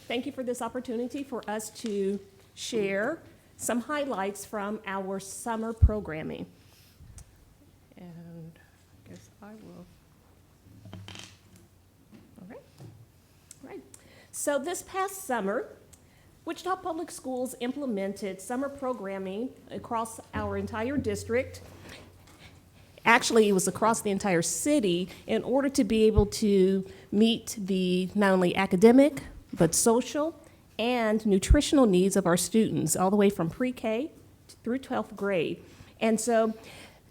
Thank you for this opportunity for us to share some highlights from our summer programming. And I guess I will. All right. All right. So this past summer, Wichita Public Schools implemented summer programming across our entire district. Actually, it was across the entire city in order to be able to meet the not only academic, but social and nutritional needs of our students, all the way from pre-K through 12th grade. And so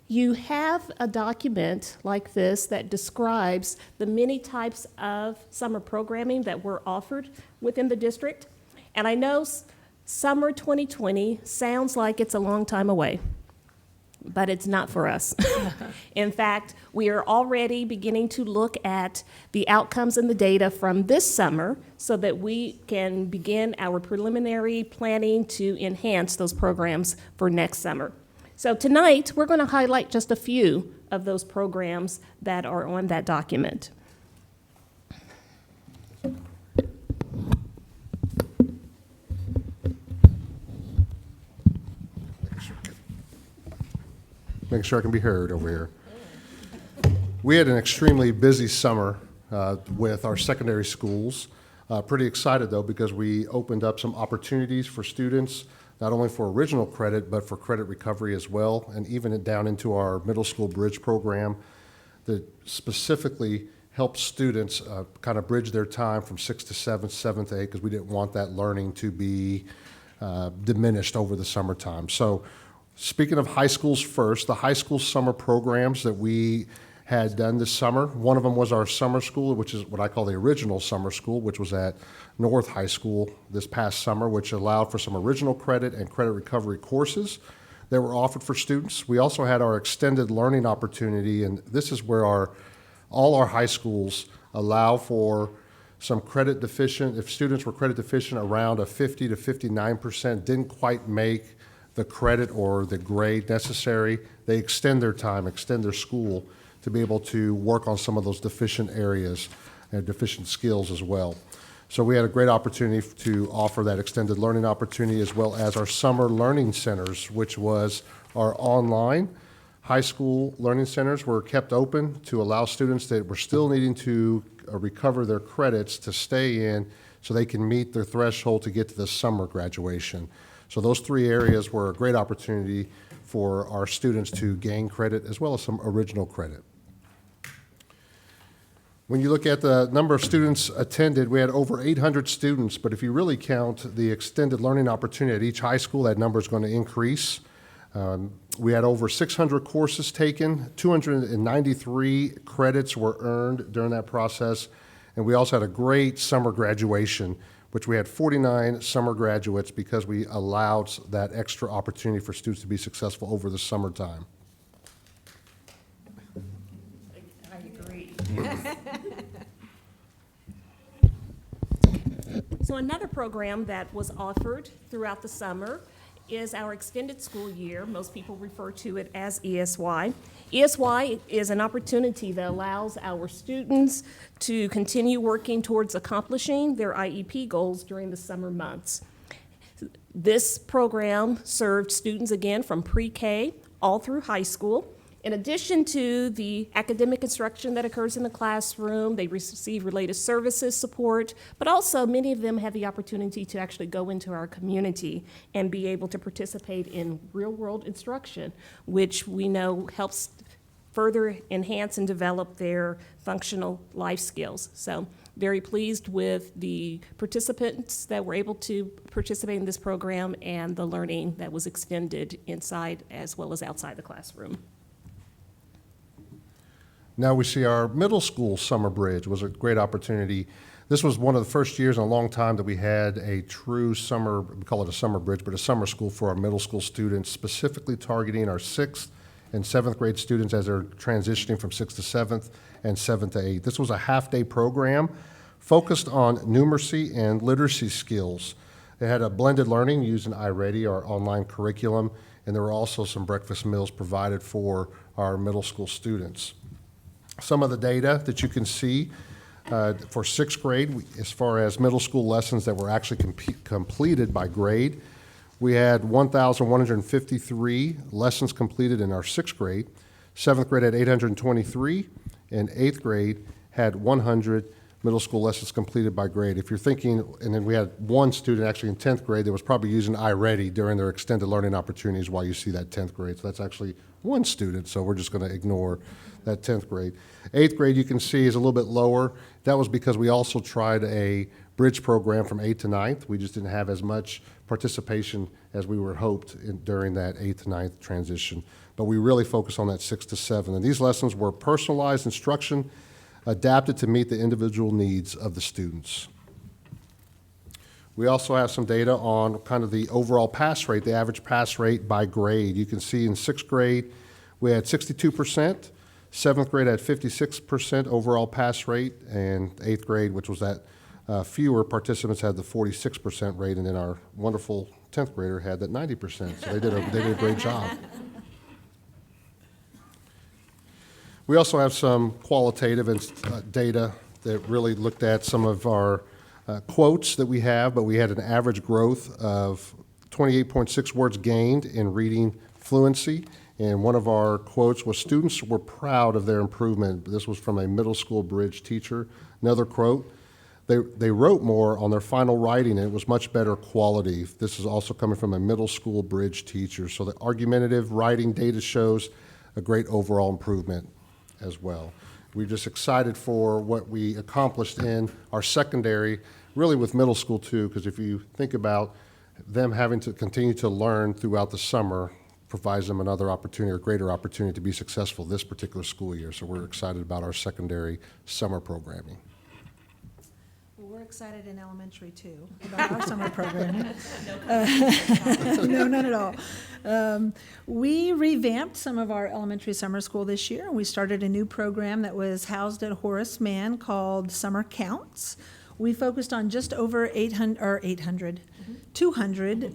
you have a document like this that describes the many types of summer programming that were offered within the district. And I know summer 2020 sounds like it's a long time away, but it's not for us. In fact, we are already beginning to look at the outcomes and the data from this summer so that we can begin our preliminary planning to enhance those programs for next summer. So tonight, we're going to highlight just a few of those programs that are on that document. Making sure I can be heard over here. We had an extremely busy summer with our secondary schools. Pretty excited though because we opened up some opportunities for students, not only for original credit, but for credit recovery as well, and even down into our middle school bridge program that specifically helps students kind of bridge their time from 6th to 7th, 7th to 8th, because we didn't want that learning to be diminished over the summertime. So speaking of high schools first, the high school summer programs that we had done this summer, one of them was our summer school, which is what I call the original summer school, which was at North High School this past summer, which allowed for some original credit and credit recovery courses that were offered for students. We also had our extended learning opportunity, and this is where all our high schools allow for some credit deficient, if students were credit deficient around a 50 to 59%, didn't quite make the credit or the grade necessary, they extend their time, extend their school to be able to work on some of those deficient areas and deficient skills as well. So we had a great opportunity to offer that extended learning opportunity, as well as our summer learning centers, which was our online high school learning centers were kept open to allow students that were still needing to recover their credits to stay in so they can meet their threshold to get to the summer graduation. So those three areas were a great opportunity for our students to gain credit as well as some original credit. When you look at the number of students attended, we had over 800 students, but if you really count the extended learning opportunity at each high school, that number is going to increase. We had over 600 courses taken, 293 credits were earned during that process, and we also had a great summer graduation, which we had 49 summer graduates because we allowed that extra opportunity for students to be successful over the summertime. I agree. So another program that was offered throughout the summer is our extended school year. Most people refer to it as ESY. ESY is an opportunity that allows our students to continue working towards accomplishing their IEP goals during the summer months. This program served students again from pre-K all through high school. In addition to the academic instruction that occurs in the classroom, they receive related services support, but also many of them have the opportunity to actually go into our community and be able to participate in real-world instruction, which we know helps further enhance and develop their functional life skills. So very pleased with the participants that were able to participate in this program and the learning that was extended inside as well as outside the classroom. Now we see our middle school summer bridge was a great opportunity. This was one of the first years in a long time that we had a true summer, we call it a summer bridge, but a summer school for our middle school students, specifically targeting our 6th and 7th grade students as they're transitioning from 6th to 7th and 7th to 8th. This was a half-day program focused on numeracy and literacy skills. They had a blended learning using iReady, our online curriculum, and there were also some breakfast meals provided for our middle school students. Some of the data that you can see For sixth grade, as far as middle school lessons that were actually completed by grade, we had 1,153 lessons completed in our sixth grade. Seventh grade had 823, and eighth grade had 100 middle school lessons completed by grade. If you're thinking, and then we had one student actually in 10th grade that was probably using iReady during their extended learning opportunities while you see that 10th grade. So that's actually one student, so we're just going to ignore that 10th grade. Eighth grade, you can see, is a little bit lower. That was because we also tried a bridge program from 8th to 9th. We just didn't have as much participation as we were hoped during that 8th to 9th transition. But we really focused on that 6th to 7th. And these lessons were personalized instruction adapted to meet the individual needs of the students. We also have some data on kind of the overall pass rate, the average pass rate by grade. You can see in sixth grade, we had 62%. Seventh grade had 56% overall pass rate, and eighth grade, which was that fewer participants, had the 46% rate, and then our wonderful 10th grader had that 90%. So they did a great job. We also have some qualitative data that really looked at some of our quotes that we have, but we had an average growth of 28.6 words gained in reading fluency. And one of our quotes was, "Students were proud of their improvement." This was from a middle school bridge teacher. Another quote, they wrote more on their final writing, and it was much better quality. This is also coming from a middle school bridge teacher. So the argumentative writing data shows a great overall improvement as well. We're just excited for what we accomplished in our secondary, really with middle school too, because if you think about them having to continue to learn throughout the summer, provides them another opportunity or greater opportunity to be successful this particular school year. So we're excited about our secondary summer programming. Well, we're excited in elementary too about our summer programming. No, not at all. We revamped some of our elementary summer school this year. We started a new program that was housed at Horace Mann called Summer Counts. We focused on just over 200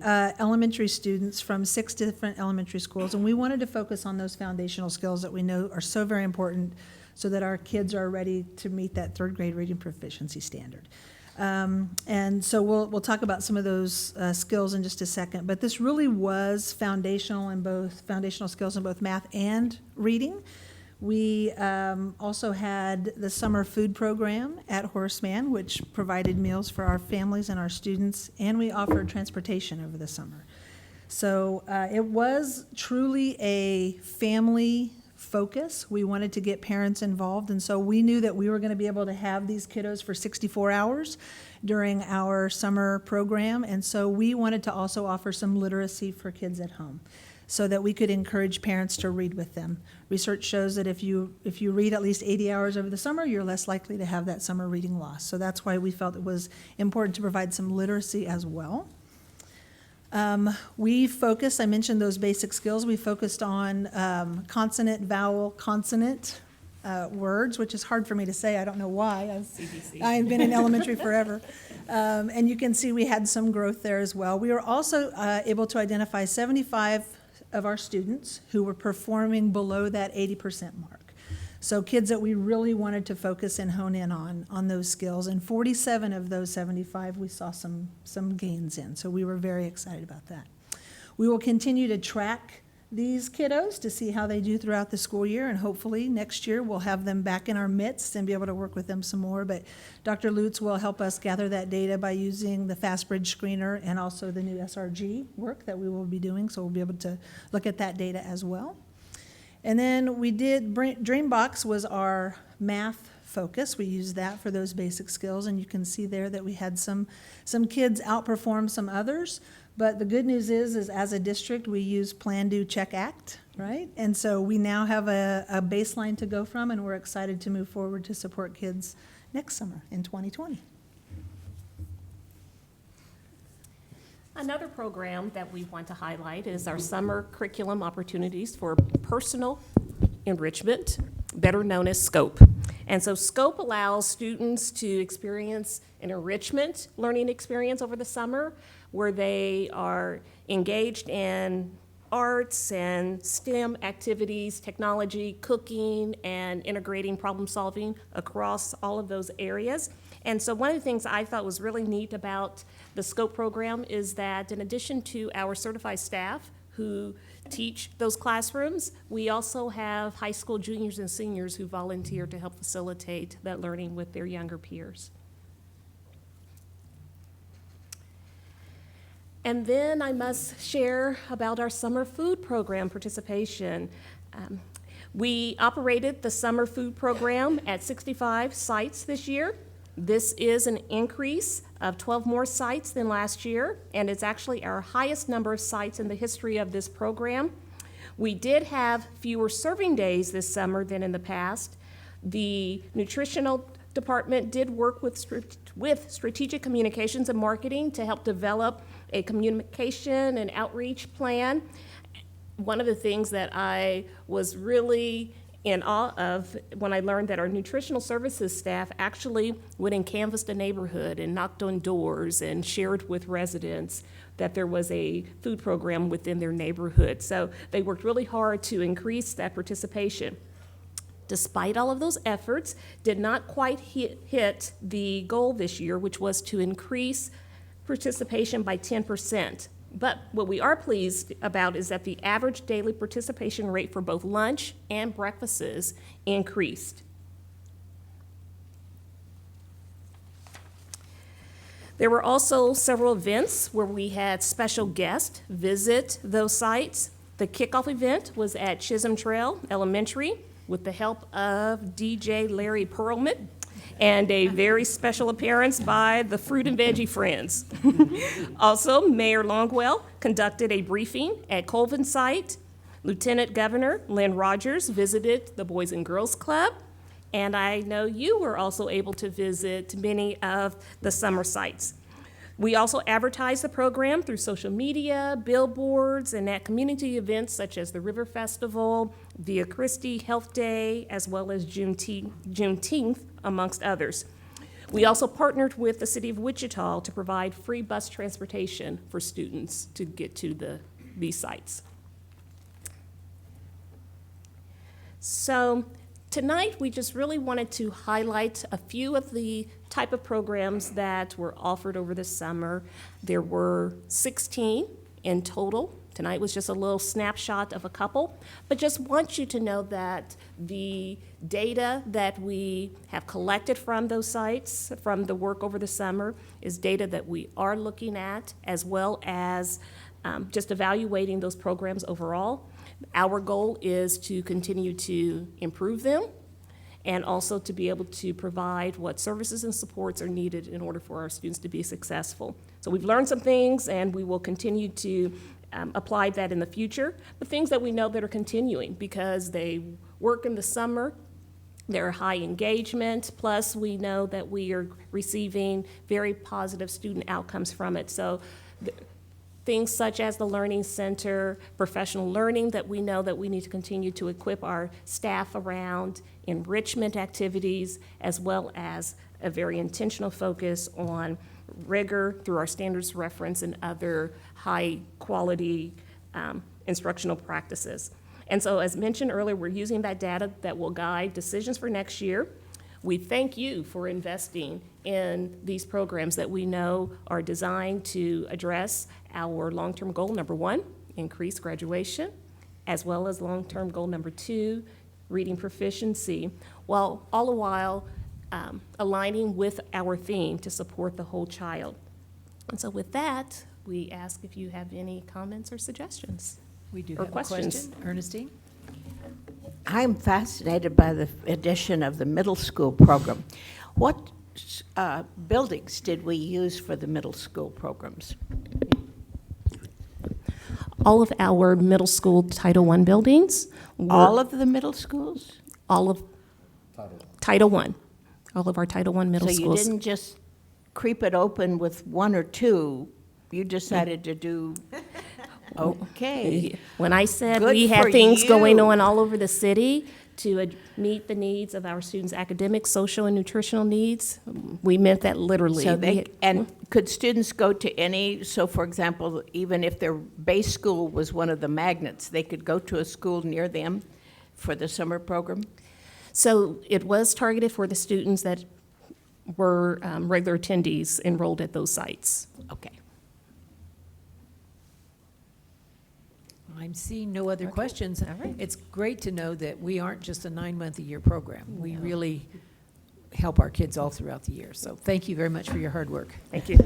elementary students from 6 different elementary schools, and we wanted to focus on those foundational skills that we know are so very important so that our kids are ready to meet that third grade reading proficiency standard. And so we'll talk about some of those skills in just a second, but this really was foundational skills in both math and reading. We also had the summer food program at Horace Mann, which provided meals for our families and our students, and we offered transportation over the summer. So it was truly a family focus. We wanted to get parents involved, and so we knew that we were going to be able to have these kiddos for 64 hours during our summer program, and so we wanted to also offer some literacy for kids at home, so that we could encourage parents to read with them. Research shows that if you read at least 80 hours over the summer, you're less likely to have that summer reading loss. So that's why we felt it was important to provide some literacy as well. We focused, I mentioned those basic skills, we focused on consonant, vowel, consonant words, which is hard for me to say, I don't know why. I've been in elementary forever. And you can see we had some growth there as well. We were also able to identify 75 of our students who were performing below that 80% mark. So kids that we really wanted to focus and hone in on those skills. And 47 of those 75 we saw some gains in. So we were very excited about that. We will continue to track these kiddos to see how they do throughout the school year, and hopefully next year we'll have them back in our midst and be able to work with them some more. But Dr. Lutz will help us gather that data by using the FastBridge screener and also the new SRG work that we will be doing, so we'll be able to look at that data as well. And then we did, Dreambox was our math focus. We used that for those basic skills, and you can see there that we had some kids outperform some others. But the good news is as a district, we use Plan, Do, Check, Act, right? And so we now have a baseline to go from, and we're excited to move forward to support kids next summer in 2020. Another program that we want to highlight is our summer curriculum opportunities for personal enrichment, better known as SCOPE. And so SCOPE allows students to experience an enrichment learning experience over the summer where they are engaged in arts and STEM activities, technology, cooking, and integrating problem solving across all of those areas. And so one of the things I thought was really neat about the SCOPE program is that in addition to our certified staff who teach those classrooms, we also have high school juniors and seniors who volunteer to help facilitate that learning with their younger peers. And then I must share about our summer food program participation. We operated the summer food program at 65 sites this year. This is an increase of 12 more sites than last year, and it's actually our highest number of sites in the history of this program. We did have fewer serving days this summer than in the past. The nutritional department did work with strategic communications and marketing to help develop a communication and outreach plan. One of the things that I was really in awe of when I learned that our nutritional services staff actually went and canvassed a neighborhood and knocked on doors and shared with residents that there was a food program within their neighborhood. So they worked really hard to increase that participation. Despite all of those efforts, did not quite hit the goal this year, which was to increase participation by 10%. But what we are pleased about is that the average daily participation rate for both lunch and breakfasts increased. There were also several events where we had special guests visit those sites. The kickoff event was at Chisholm Trail Elementary with the help of DJ Larry Perlman, and a very special appearance by the Fruit and Veggie Friends. Also, Mayor Longwell conducted a briefing at Colvin site. Lieutenant Governor Lynn Rogers visited the Boys and Girls Club, and I know you were also able to visit many of the summer sites. We also advertised the program through social media, billboards, and at community events such as the River Festival, Via Christi Health Day, as well as Juneteenth, amongst others. We also partnered with the City of Wichita to provide free bus transportation for students to get to these sites. So tonight, we just really wanted to highlight a few of the type of programs that were offered over the summer. There were 16 in total. Tonight was just a little snapshot of a couple, but just want you to know that the data that we have collected from those sites, from the work over the summer, is data that we are looking at, as well as just evaluating those programs overall. Our goal is to continue to improve them and also to be able to provide what services and supports are needed in order for our students to be successful. So we've learned some things, and we will continue to apply that in the future, but things that we know that are continuing because they work in the summer, they're high engagement, plus we know that we are receiving very positive student outcomes from it. So things such as the Learning Center, professional learning that we know that we need to continue to equip our staff around, enrichment activities, as well as a very intentional focus on rigor through our standards reference and other high-quality instructional practices. And so, as mentioned earlier, we're using that data that will guide decisions for next year. We thank you for investing in these programs that we know are designed to address our long-term goal, number 1, increase graduation, as well as long-term goal number 2, reading proficiency, while all the while aligning with our theme to support the whole child. And so with that, we ask if you have any comments or suggestions. We do or have questions. a question. Ernestine? I'm fascinated by the addition of the middle school program. What buildings did we use for the middle school programs? All of our middle school Title I buildings. All of the middle schools? All of Title I. All of our Title I middle So you schools. didn't just creep it open with 1 or 2, you decided to do, okay. When I said Good we had for things going you. on all over the city to meet the needs of our students' academic, social, and nutritional needs. We meant that literally. So We they, had- and could students go to any, so for example, even if their base school was one of the magnets, they could go to a school near them for the summer program? So it was targeted for the students that were regular attendees enrolled at those sites. Okay. I'm seeing no other questions. All right. It's great to know that we aren't just a 9-month-a-year program. We really help our kids all throughout the year. So thank you very much for your hard work. Thank you.